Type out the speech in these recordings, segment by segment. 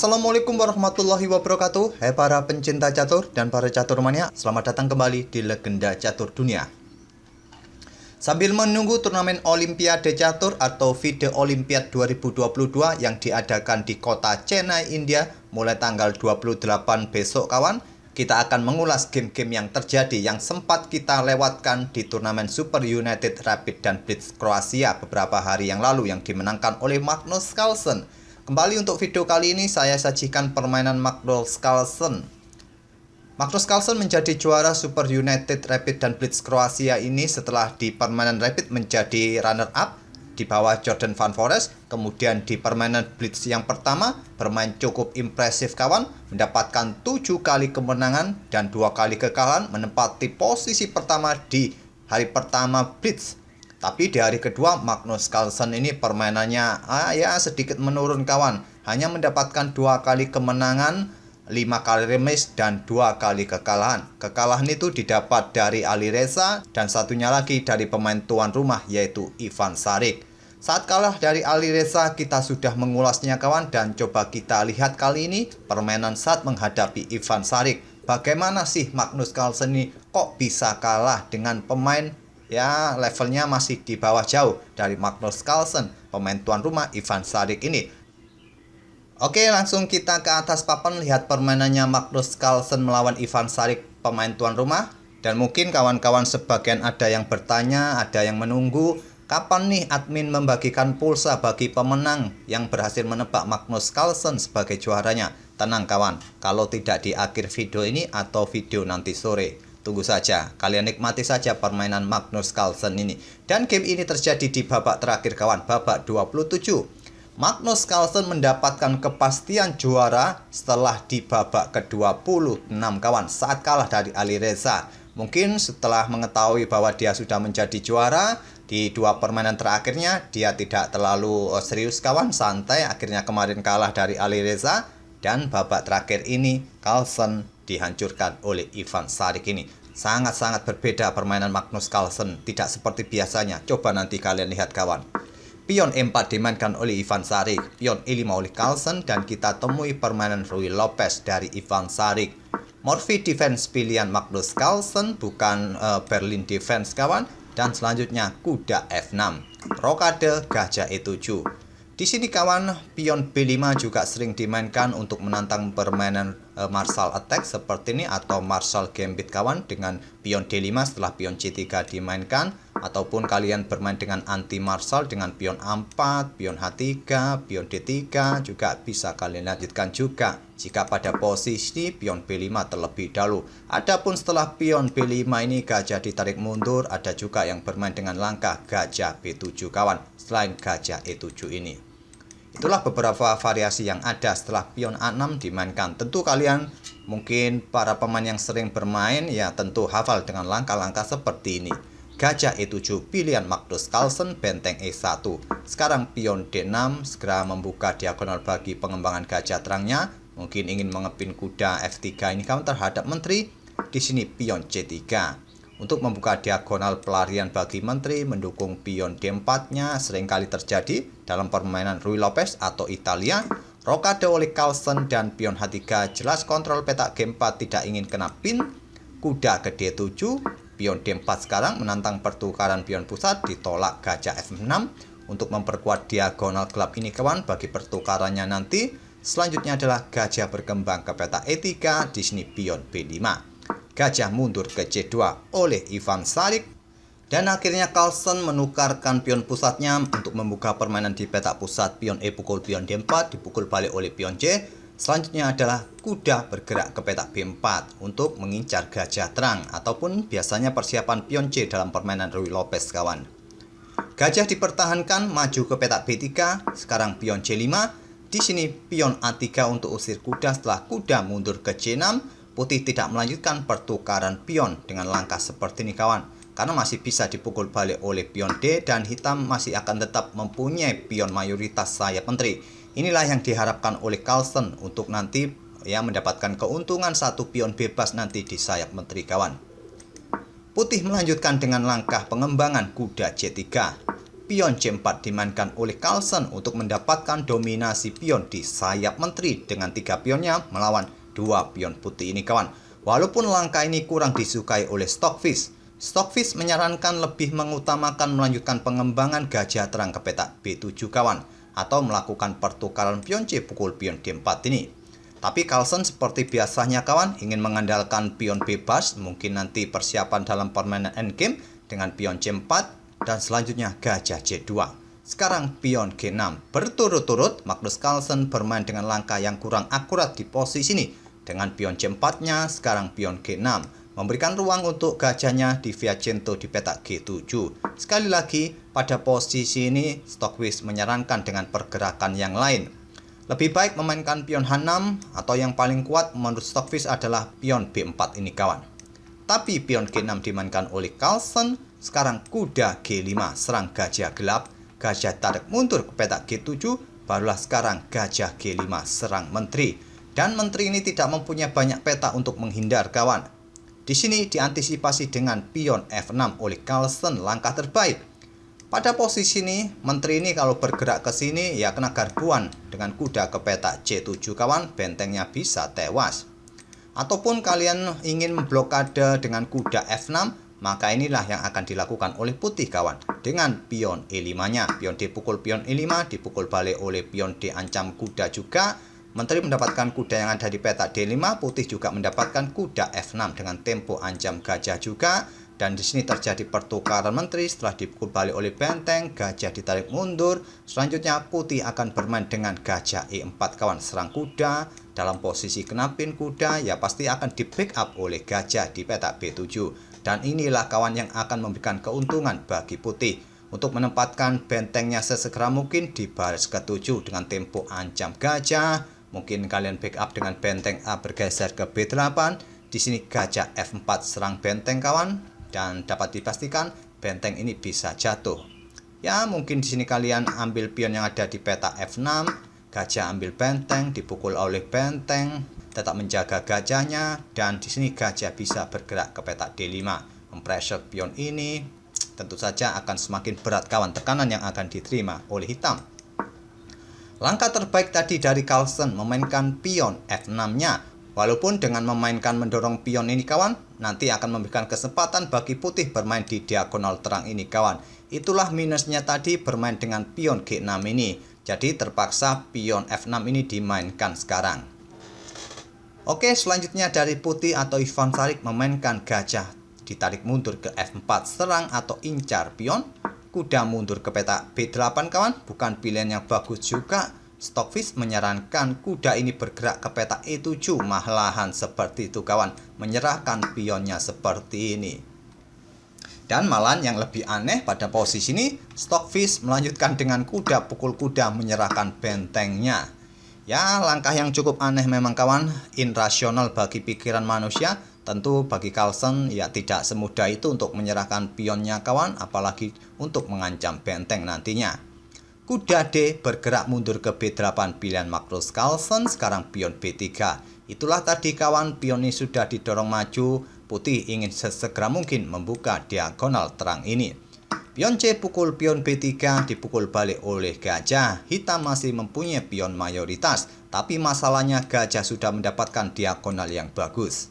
Assalamualaikum warahmatullahi wabarakatuh. Hai para pencinta catur dan para catur mania, selamat datang kembali di Legenda Catur Dunia. Sambil menunggu turnamen Olimpiade Catur atau FIDE Olympiad 2022 yang diadakan di kota Chennai, India mulai tanggal 28 besok kawan, kita akan mengulas game-game yang terjadi yang sempat kita lewatkan di turnamen Super United Rapid dan Blitz Kroasia beberapa hari yang lalu yang dimenangkan oleh Magnus Carlsen. Kembali untuk video kali ini saya sajikan permainan Magnus Carlsen. Magnus Carlsen menjadi juara Super United Rapid dan Blitz Kroasia ini setelah di permainan Rapid menjadi runner-up di bawah Jordan Van Foreest. Kemudian di permainan Blitz yang pertama bermain cukup impresif kawan, mendapatkan 7 kali kemenangan dan 2 kali kekalahan, menempati posisi pertama di hari pertama Blitz. Tapi di hari kedua Magnus Carlsen ini permainannya sedikit menurun kawan. Hanya mendapatkan 2 kali kemenangan, 5 kali remis dan 2 kali kekalahan. Kekalahan itu didapat dari Ali Reza dan satunya lagi dari pemain tuan rumah yaitu Ivan Šarić. Saat kalah dari Ali Reza kita sudah mengulasnya kawan, dan coba kita lihat kali ini permainan saat menghadapi Ivan Šarić. Bagaimana sih Magnus Carlsen ini kok bisa kalah dengan pemain levelnya masih di bawah jauh dari Magnus Carlsen, pemain tuan rumah Ivan Šarić ini. Oke, langsung kita ke atas papan lihat permainannya Magnus Carlsen melawan Ivan Šarić, pemain tuan rumah. Dan mungkin kawan-kawan sebagian ada yang bertanya, ada yang menunggu kapan nih admin membagikan pulsa bagi pemenang yang berhasil menebak Magnus Carlsen sebagai juaranya. Tenang kawan, kalau tidak di akhir video ini atau video nanti sore. Tunggu saja, kalian nikmati saja permainan Magnus Carlsen ini. Dan game ini terjadi di babak terakhir kawan, babak 27. Magnus Carlsen mendapatkan kepastian juara setelah di babak ke-26 kawan, saat kalah dari Ali Reza. Mungkin setelah mengetahui bahwa dia sudah menjadi juara, di 2 permainan terakhirnya dia tidak terlalu serius kawan, santai. Akhirnya kemarin kalah dari Ali Reza, dan babak terakhir ini Carlsen dihancurkan oleh Ivan Šarić ini. Sangat-sangat berbeda permainan Magnus Carlsen, tidak seperti biasanya. Coba nanti kalian lihat kawan. Pion E4 dimainkan oleh Ivan Šarić, pion E5 oleh Carlsen, dan kita temui permainan Ruy Lopez dari Ivan Šarić. Morphy defense pilihan Magnus Carlsen, bukan Berlin defense kawan. Dan selanjutnya kuda F6, rokade gajah E7. Di sini kawan, pion B5 juga sering dimainkan untuk menantang permainan martial attack seperti ini, atau martial gambit kawan, dengan pion D5 setelah pion C3 dimainkan, ataupun kalian bermain dengan anti martial dengan pion A4, pion H3, pion D3 juga bisa kalian lanjutkan juga jika pada posisi pion B5 terlebih dahulu. Adapun setelah pion B5 ini gajah ditarik mundur, ada juga yang bermain dengan langkah gajah B7 kawan, selain gajah E7 ini. Itulah beberapa variasi yang ada setelah pion A6 dimainkan. Tentu kalian mungkin para pemain yang sering bermain tentu hafal dengan langkah-langkah seperti ini. Gajah E7 pilihan Magnus Carlsen, benteng E1. Sekarang pion D6 segera membuka diagonal bagi pengembangan gajah terangnya. Mungkin ingin mengepin kuda F3 ini kawan terhadap menteri. Di sini pion C3. Untuk membuka diagonal pelarian bagi menteri, mendukung pion D4-nya seringkali terjadi dalam permainan Ruy Lopez atau Italia. Rokade oleh Carlsen dan pion H3 jelas kontrol petak G4, tidak ingin kena pin. Kuda ke D7, pion D4 sekarang menantang pertukaran pion pusat, ditolak gajah F6 untuk memperkuat diagonal gelap ini kawan bagi pertukarannya nanti. Selanjutnya adalah gajah berkembang ke petak E3, di sini pion B5. Gajah mundur ke C2 oleh Ivan Šarić. Dan akhirnya Carlsen menukarkan pion pusatnya untuk membuka permainan di petak pusat. Pion E pukul pion D4, dipukul balik oleh pion C. Selanjutnya adalah kuda bergerak ke petak B4 untuk mengincar gajah terang, ataupun biasanya persiapan pion C dalam permainan Ruy Lopez kawan. Gajah dipertahankan maju ke petak B3, sekarang pion C5. Di sini pion A3 untuk usir kuda setelah kuda mundur ke C6. Putih tidak melanjutkan pertukaran pion dengan langkah seperti ini kawan, karena masih bisa dipukul balik oleh pion D, dan hitam masih akan tetap mempunyai pion mayoritas sayap menteri. Inilah yang diharapkan oleh Carlsen untuk nanti mendapatkan keuntungan 1 pion bebas nanti di sayap menteri kawan. Putih melanjutkan dengan langkah pengembangan kuda C3. pion C4 dimainkan oleh Carlsen untuk mendapatkan dominasi pion di sayap menteri dengan 3 pionnya melawan 2 pion putih ini kawan. Walaupun langkah ini kurang disukai oleh Stockfish, Stockfish menyarankan lebih mengutamakan melanjutkan pengembangan gajah terang ke petak B7 kawan, atau melakukan pertukaran pion C pukul pion D4 ini. Tapi Carlsen seperti biasanya kawan ingin mengandalkan pion bebas, mungkin nanti persiapan dalam permainan endgame dengan pion C4 dan selanjutnya gajah C2. Sekarang pion G6. Berturut-turut Magnus Carlsen bermain dengan langkah yang kurang akurat di posisi ini. Dengan pion C4-nya, sekarang pion G6. Memberikan ruang untuk gajahnya di Villacento di petak G7. Sekali lagi, pada posisi ini Stockfish menyarankan dengan pergerakan yang lain. Lebih baik memainkan pion H6 atau yang paling kuat menurut Stockfish adalah pion B4 ini kawan. Tapi pion G6 dimainkan oleh Carlsen. Sekarang kuda G5 serang gajah gelap. Gajah tarik mundur ke petak G7. Barulah sekarang gajah G5 serang menteri. Dan menteri ini tidak mempunyai banyak peta untuk menghindar kawan. Di sini diantisipasi dengan pion F6 oleh Carlsen, langkah terbaik. Pada posisi ini, menteri ini kalau bergerak ke sini ya kena garbuan dengan kuda ke petak C7 kawan, bentengnya bisa tewas. Ataupun kalian ingin memblokade dengan kuda F6, maka inilah yang akan dilakukan oleh putih kawan. Dengan pion E5-nya, pion dipukul pion E5, dipukul balik oleh pion D ancam kuda juga. Menteri mendapatkan kuda yang ada di petak D5, putih juga mendapatkan kuda F6 dengan tempo ancam gajah juga. Dan di sini terjadi pertukaran menteri setelah dipukul balik oleh benteng, gajah ditarik mundur. Selanjutnya putih akan bermain dengan gajah E4 kawan, serang kuda. Dalam posisi kenapin kuda ya pasti akan di backup oleh gajah di petak B7. Dan inilah kawan yang akan memberikan keuntungan bagi putih untuk menempatkan bentengnya sesegera mungkin di baris ke-7 dengan tempo ancam gajah. Mungkin kalian backup dengan benteng A bergeser ke B8. Di sini gajah F4 serang benteng kawan. Dan dapat dipastikan benteng ini bisa jatuh. Ya mungkin di sini kalian ambil pion yang ada di peta F6, gajah ambil benteng, dipukul oleh benteng, tetap menjaga gajahnya, dan di sini gajah bisa bergerak ke peta D5, mempressure pion ini. Tentu saja akan semakin berat kawan tekanan yang akan diterima oleh hitam. Langkah terbaik tadi dari Carlsen memainkan pion F6-nya. Walaupun dengan memainkan mendorong pion ini kawan, nanti akan memberikan kesempatan bagi putih bermain di diagonal terang ini kawan. Itulah minusnya tadi bermain dengan pion G6 ini. Jadi terpaksa pion F6 ini dimainkan sekarang. Oke, selanjutnya dari putih atau Ivan Šarić memainkan gajah ditarik mundur ke F4 serang atau incar pion. Kuda mundur ke petak B8 kawan, bukan pilihan yang bagus juga. Stockfish menyarankan kuda ini bergerak ke petak E7, malahan seperti itu kawan, menyerahkan pionnya seperti ini. Dan malahan yang lebih aneh pada posisi ini, Stockfish melanjutkan dengan kuda pukul kuda menyerahkan bentengnya. Ya, langkah yang cukup aneh memang kawan, irasional bagi pikiran manusia. Tentu bagi Carlsen ya tidak semudah itu untuk menyerahkan pionnya kawan, apalagi untuk mengancam benteng nantinya. Kuda D bergerak mundur ke B8 pilihan Magnus Carlsen, sekarang pion B3. Itulah tadi kawan, pion ini sudah didorong maju, putih ingin sesegera mungkin membuka diagonal terang ini. Pion C pukul pion B3 dipukul balik oleh gajah, hitam masih mempunyai pion mayoritas, tapi masalahnya gajah sudah mendapatkan diagonal yang bagus.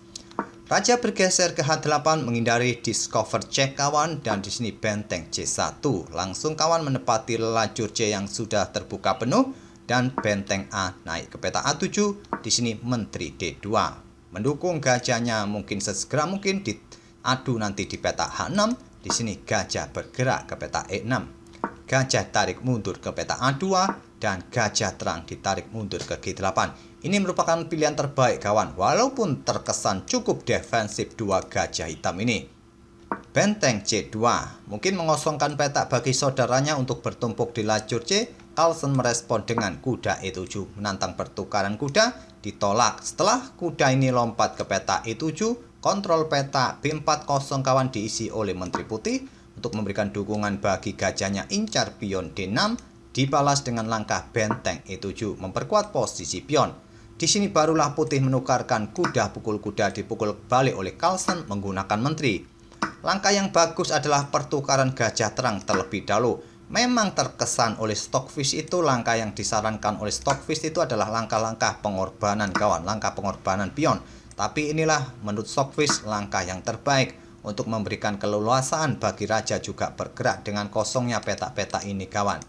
Raja bergeser ke H8 menghindari discover check kawan, dan di sini benteng C1. Langsung kawan menepati lajur C yang sudah terbuka penuh, dan benteng A naik ke peta A7. Di sini menteri D2. Mendukung gajahnya mungkin sesegera mungkin diadu nanti di peta H6. Di sini gajah bergerak ke peta E6. Gajah tarik mundur ke peta A2 dan gajah terang ditarik mundur ke G8. Ini merupakan pilihan terbaik kawan, walaupun terkesan cukup defensif dua gajah hitam ini. Benteng C2 mungkin mengosongkan petak bagi saudaranya untuk bertumpuk di lajur C. Carlsen merespon dengan kuda E7 menantang pertukaran kuda, ditolak. Setelah kuda ini lompat ke peta E7, kontrol peta B4 kosong kawan diisi oleh menteri putih untuk memberikan dukungan bagi gajahnya incar pion D6, dibalas dengan langkah benteng E7 memperkuat posisi pion. Di sini barulah putih menukarkan kuda pukul kuda dipukul balik oleh Carlsen menggunakan menteri. Langkah yang bagus adalah pertukaran gajah terang terlebih dahulu. Memang terkesan oleh Stockfish itu langkah yang disarankan oleh Stockfish itu adalah langkah-langkah pengorbanan kawan, langkah pengorbanan pion. Tapi inilah menurut Stockfish langkah yang terbaik untuk memberikan keleluasaan bagi raja juga bergerak dengan kosongnya petak-petak ini kawan.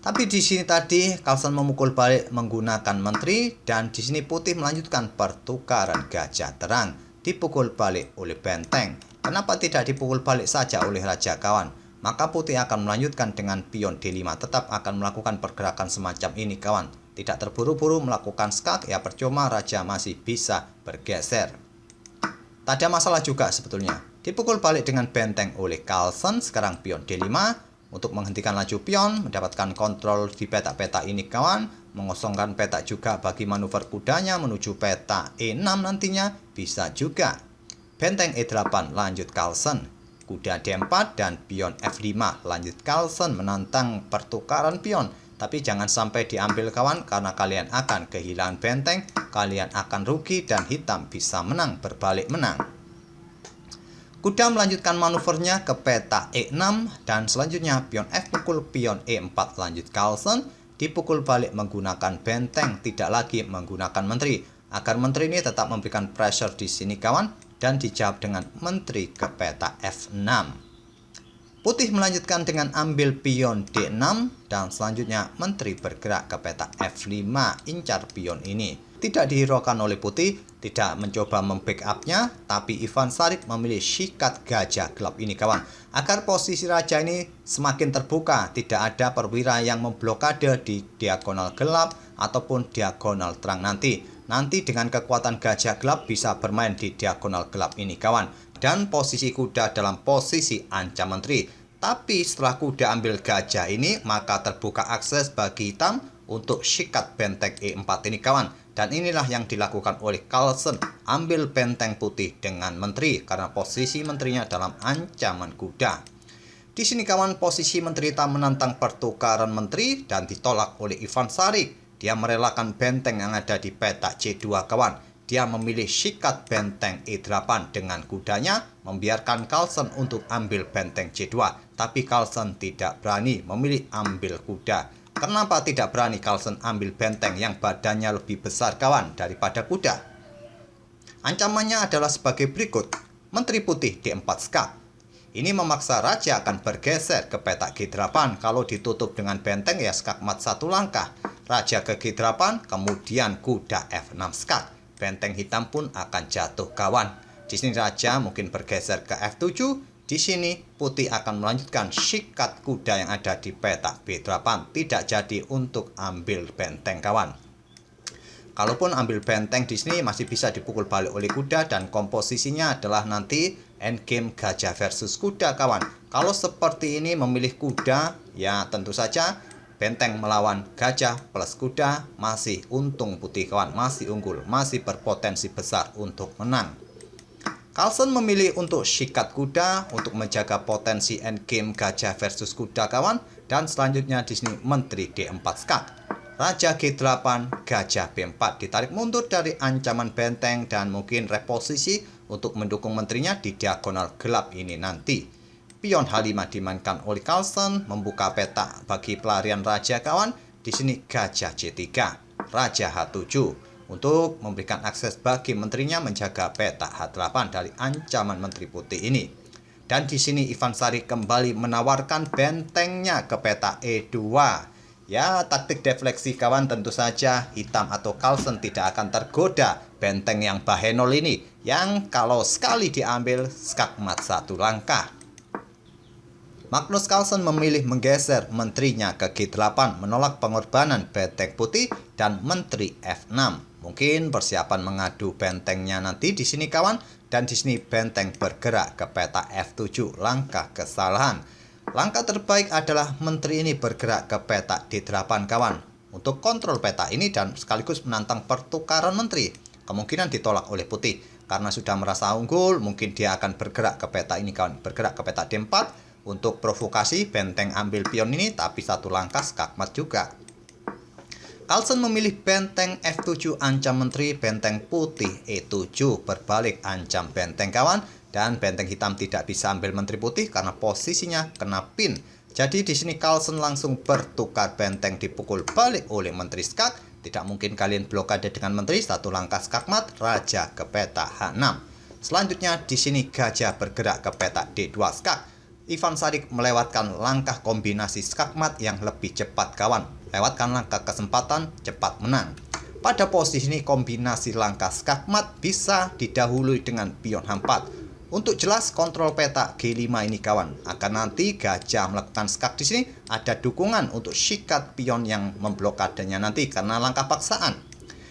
Tapi di sini tadi Carlsen memukul balik menggunakan menteri, dan di sini putih melanjutkan pertukaran gajah terang, dipukul balik oleh benteng. Kenapa tidak dipukul balik saja oleh raja kawan? Maka putih akan melanjutkan dengan pion D5, tetap akan melakukan pergerakan semacam ini kawan. Tidak terburu-buru melakukan skak, ya percuma, raja masih bisa bergeser. Tak ada masalah juga sebetulnya. Dipukul balik dengan benteng oleh Carlsen, sekarang pion D5 untuk menghentikan laju pion, mendapatkan kontrol di petak-petak ini kawan, mengosongkan petak juga bagi manuver kudanya menuju petak E6 nantinya, bisa juga. Benteng E8 lanjut Carlsen. Kuda D4 dan pion F5 lanjut Carlsen menantang pertukaran pion. Tapi jangan sampai diambil kawan, karena kalian akan kehilangan benteng, kalian akan rugi dan hitam bisa menang, berbalik menang. Kuda melanjutkan manuvernya ke peta E6 dan selanjutnya pion F pukul pion E4 lanjut Carlsen, dipukul balik menggunakan benteng, tidak lagi menggunakan menteri, agar menteri ini tetap memberikan pressure di sini kawan, dan dijawab dengan menteri ke peta F6. Putih melanjutkan dengan ambil pion D6 dan selanjutnya menteri bergerak ke peta F5, incar pion ini. Tidak dihiraukan oleh putih, tidak mencoba membackupnya, tapi Ivan Šarić memilih sikat gajah gelap ini kawan, agar posisi raja ini semakin terbuka, tidak ada perwira yang memblokade di diagonal gelap ataupun diagonal terang nanti. Nanti dengan kekuatan gajah gelap bisa bermain di diagonal gelap ini kawan. Dan posisi kuda dalam posisi ancam menteri. Tapi setelah kuda ambil gajah ini, maka terbuka akses bagi hitam untuk sikat benteng E4 ini kawan. Dan inilah yang dilakukan oleh Carlsen, ambil benteng putih dengan menteri, karena posisi menterinya dalam ancaman kuda. Di sini kawan, posisi menteri hitam menantang pertukaran menteri dan ditolak oleh Ivan Šarić. Dia merelakan benteng yang ada di peta C2 kawan. Dia memilih sikat benteng E8 dengan kudanya, membiarkan Carlsen untuk ambil benteng C2. Tapi Carlsen tidak berani memilih ambil kuda. Kenapa tidak berani Carlsen ambil benteng yang badannya lebih besar kawan daripada kuda? Ancamannya adalah sebagai berikut. Menteri putih D4 skak. Ini memaksa raja akan bergeser ke petak G8. Kalau ditutup dengan benteng ya skak mat satu langkah. Raja ke G8, kemudian kuda F6 skak. Benteng hitam pun akan jatuh kawan. Di sini raja mungkin bergeser ke F7. Di sini putih akan melanjutkan sikat kuda yang ada di petak B8. Tidak jadi untuk ambil benteng kawan. Kalaupun ambil benteng di sini masih bisa dipukul balik oleh kuda, dan komposisinya adalah nanti endgame gajah versus kuda kawan. Kalau seperti ini memilih kuda, ya tentu saja benteng melawan gajah plus kuda masih untung putih kawan, masih unggul, masih berpotensi besar untuk menang. Carlsen memilih untuk sikat kuda untuk menjaga potensi endgame gajah versus kuda kawan, dan selanjutnya di sini menteri D4 skak. Raja G8, gajah B4 ditarik mundur dari ancaman benteng dan mungkin reposisi untuk mendukung menterinya di diagonal gelap ini nanti. Pion H5 dimainkan oleh Carlsen, membuka peta bagi pelarian raja kawan. Di sini gajah C3, raja H7 untuk memberikan akses bagi menterinya menjaga peta H8 dari ancaman menteri putih ini. Dan di sini Ivan Šarić kembali menawarkan bentengnya ke peta E2. Ya, taktik defleksi kawan, tentu saja hitam atau Carlsen tidak akan tergoda benteng yang bahenol ini, yang kalau sekali diambil skak mat satu langkah. Magnus Carlsen memilih menggeser menterinya ke G8, menolak pengorbanan benteng putih dan menteri F6. Mungkin persiapan mengadu bentengnya nanti di sini kawan, dan di sini benteng bergerak ke peta F7, langkah kesalahan. Langkah terbaik adalah menteri ini bergerak ke peta D8 kawan, untuk kontrol peta ini dan sekaligus menantang pertukaran menteri. Kemungkinan ditolak oleh putih karena sudah merasa unggul, mungkin dia akan bergerak ke peta ini kawan, bergerak ke peta D4 untuk provokasi benteng ambil pion ini, tapi satu langkah skakmat juga. Carlsen memilih benteng F7 ancam menteri, benteng putih E7 berbalik ancam benteng kawan. Dan benteng hitam tidak bisa ambil menteri putih karena posisinya kena pin. Jadi di sini Carlsen langsung bertukar benteng, dipukul balik oleh Menteri skak. Tidak mungkin kalian blokade dengan Menteri, satu langkah skakmat, raja ke peta H6. Selanjutnya di sini gajah bergerak ke peta D2 skak. Ivan Sadik melewatkan langkah kombinasi skakmat yang lebih cepat kawan. Lewatkan langkah kesempatan, cepat menang. Pada posisi ini kombinasi langkah skakmat bisa didahului dengan pion H4. Untuk jelas kontrol peta G5 ini kawan, akan nanti gajah melakukan skak di sini ada dukungan untuk sikat pion yang memblokadenya nanti karena langkah paksaan.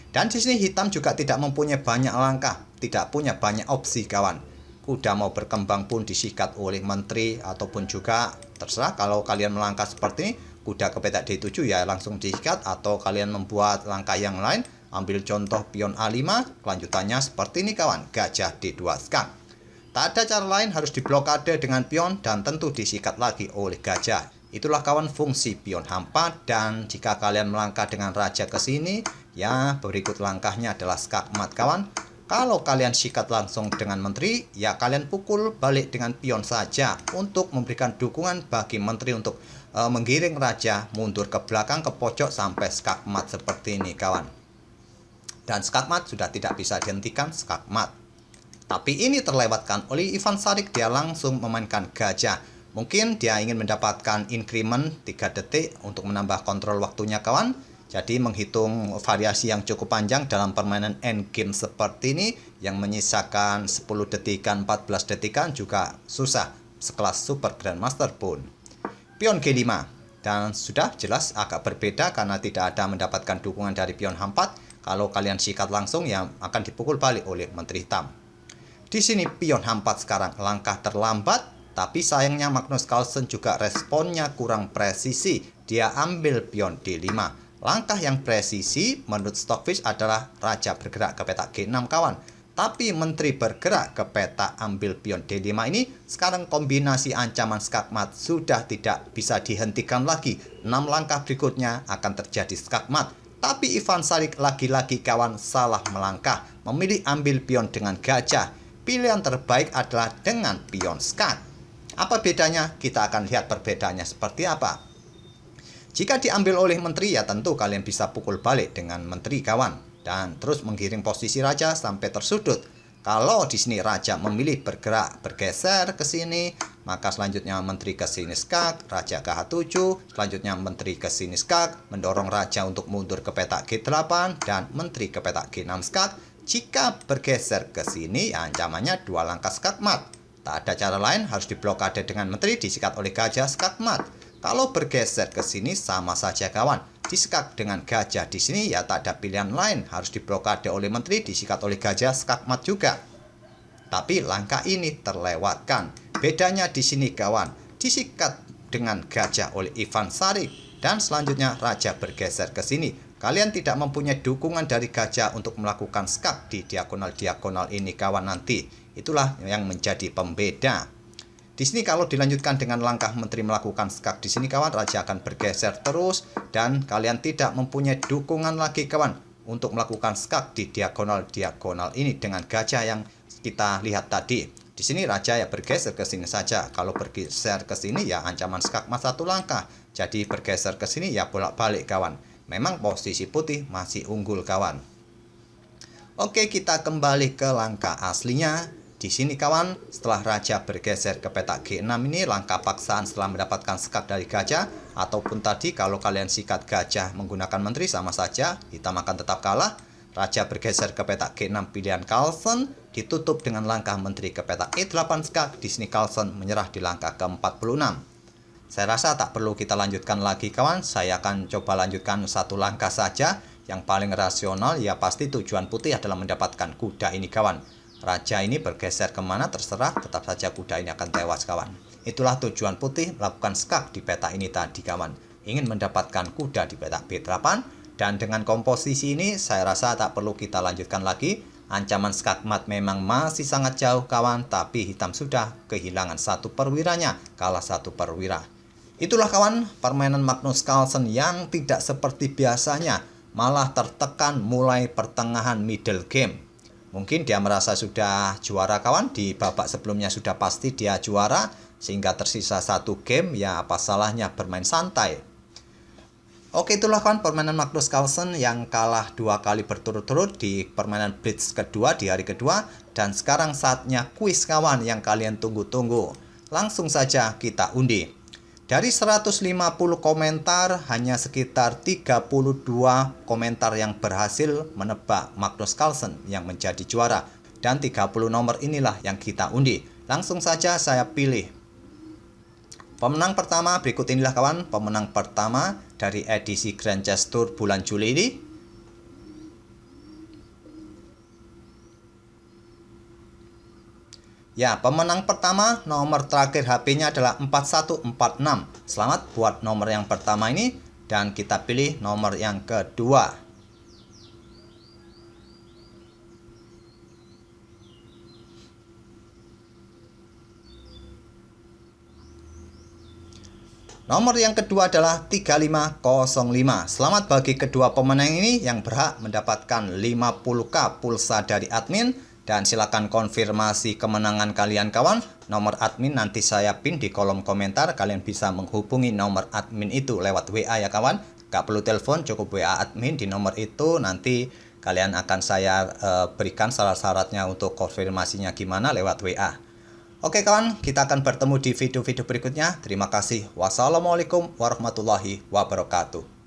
Dan di sini hitam juga tidak mempunyai banyak langkah, tidak punya banyak opsi kawan. Kuda mau berkembang pun disikat oleh Menteri ataupun juga terserah kalau kalian melangkah seperti ini, kuda ke peta D7 ya langsung disikat, atau kalian membuat langkah yang lain, ambil contoh pion A5, kelanjutannya seperti ini kawan, gajah D2 skak. Tak ada cara lain, harus diblokade dengan pion dan tentu disikat lagi oleh gajah. Itulah kawan fungsi pion H4, dan jika kalian melangkah dengan raja ke sini, ya berikut langkahnya adalah skakmat kawan. Kalau kalian sikat langsung dengan Menteri, ya kalian pukul balik dengan pion saja untuk memberikan dukungan bagi Menteri untuk menggiring raja mundur ke belakang ke pojok sampai skakmat seperti ini kawan. Dan skakmat sudah tidak bisa dihentikan skakmat. Tapi ini terlewatkan oleh Ivan Sadik, dia langsung memainkan gajah. Mungkin dia ingin mendapatkan increment 3 detik untuk menambah kontrol waktunya kawan. Jadi menghitung variasi yang cukup panjang dalam permainan endgame seperti ini yang menyisakan 10 detikan, 14 detikan juga susah sekelas Super Grandmaster pun. Pion G5, dan sudah jelas agak berbeda karena tidak ada mendapatkan dukungan dari pion H4. Kalau kalian sikat langsung ya akan dipukul balik oleh Menteri Hitam. Di sini pion H4 sekarang langkah terlambat, tapi sayangnya Magnus Carlsen juga responnya kurang presisi. Dia ambil pion D5. Langkah yang presisi menurut Stockfish adalah raja bergerak ke peta G6 kawan. Tapi Menteri bergerak ke peta ambil pion D5 ini, sekarang kombinasi ancaman skakmat sudah tidak bisa dihentikan lagi. 6 langkah berikutnya akan terjadi skakmat. Tapi Ivan Sadik lagi-lagi kawan salah melangkah, memilih ambil pion dengan gajah. Pilihan terbaik adalah dengan pion skak. Apa bedanya? Kita akan lihat perbedaannya seperti apa. Jika diambil oleh Menteri ya tentu kalian bisa pukul balik dengan Menteri kawan, dan terus menggiring posisi raja sampai tersudut. Kalau di sini raja memilih bergerak bergeser ke sini, maka selanjutnya Menteri ke sini skak, raja ke H7, selanjutnya Menteri ke sini skak, mendorong raja untuk mundur ke peta G8 dan Menteri ke peta G6 skak. Jika bergeser ke sini, ya ancamannya 2 langkah skakmat. Tak ada cara lain, harus diblokade dengan Menteri, disikat oleh gajah skakmat. Kalau bergeser ke sini sama saja kawan, disekat dengan gajah di sini ya tak ada pilihan lain, harus diblokade oleh Menteri, disikat oleh gajah skakmat juga. Tapi langkah ini terlewatkan. Bedanya di sini kawan, disikat dengan gajah oleh Ivan Sadik, dan selanjutnya raja bergeser ke sini. Kalian tidak mempunyai dukungan dari gajah untuk melakukan skak di diagonal-diagonal ini kawan nanti. Itulah yang menjadi pembeda. Di sini kalau dilanjutkan dengan langkah Menteri melakukan skak di sini kawan, raja akan bergeser terus dan kalian tidak mempunyai dukungan lagi kawan untuk melakukan skak di diagonal-diagonal ini dengan gajah yang kita lihat tadi. Di sini raja ya bergeser ke sini saja. Kalau bergeser ke sini ya ancaman skakmat 1 langkah. Jadi bergeser ke sini ya bolak-balik kawan. Memang posisi putih masih unggul kawan. Oke, kita kembali ke langkah aslinya. Di sini kawan, setelah raja bergeser ke peta G6 ini, langkah paksaan setelah mendapatkan skak dari gajah, ataupun tadi kalau kalian sikat gajah menggunakan Menteri sama saja, hitam akan tetap kalah. Raja bergeser ke peta G6 pilihan Carlsen, ditutup dengan langkah Menteri ke peta E8 skak. Di sini Carlsen menyerah di langkah ke-46. Saya rasa tak perlu kita lanjutkan lagi kawan, saya akan coba lanjutkan 1 langkah saja. Yang paling rasional ya pasti tujuan putih adalah mendapatkan kuda ini kawan. Raja ini bergeser kemana terserah, tetap saja kuda ini akan tewas kawan. Itulah tujuan putih melakukan skak di peta ini tadi kawan. Ingin mendapatkan kuda di peta B8, dan dengan komposisi ini saya rasa tak perlu kita lanjutkan lagi. Ancaman skakmat memang masih sangat jauh kawan, tapi hitam sudah kehilangan 1 perwiranya, kalah 1 perwira. Itulah kawan permainan Magnus Carlsen yang tidak seperti biasanya, malah tertekan mulai pertengahan middle game. Mungkin dia merasa sudah juara kawan, di babak sebelumnya sudah pasti dia juara, sehingga tersisa satu game, ya apa salahnya bermain santai. Oke, itulah kawan permainan Magnus Carlsen yang kalah 2 kali berturut-turut di permainan bridge kedua di hari kedua. Dan sekarang saatnya kuis kawan yang kalian tunggu-tunggu. Langsung saja kita undi. Dari 150 komentar, hanya sekitar 32 komentar yang berhasil menebak Magnus Carlsen yang menjadi juara. Dan 30 nomor inilah yang kita undi. Langsung saja saya pilih. Pemenang pertama berikut inilah kawan. Pemenang pertama dari edisi Grand Chess Tour bulan Juli ini. Ya, pemenang pertama nomor terakhir HP-nya adalah 4146. Selamat buat nomor yang pertama ini. Dan kita pilih nomor yang kedua. Nomor yang kedua adalah 3505. Selamat bagi kedua pemenang ini yang berhak mendapatkan 50k pulsa dari admin. Dan silakan konfirmasi kemenangan kalian kawan. Nomor admin nanti saya pin di kolom komentar. Kalian bisa menghubungi nomor admin itu lewat WA ya kawan. Gak perlu telepon, cukup WA admin di nomor itu. Nanti kalian akan saya berikan syarat-syaratnya untuk konfirmasinya gimana lewat WA. Oke kawan, kita akan bertemu di video-video berikutnya. Terima kasih. Wassalamualaikum warahmatullahi wabarakatuh.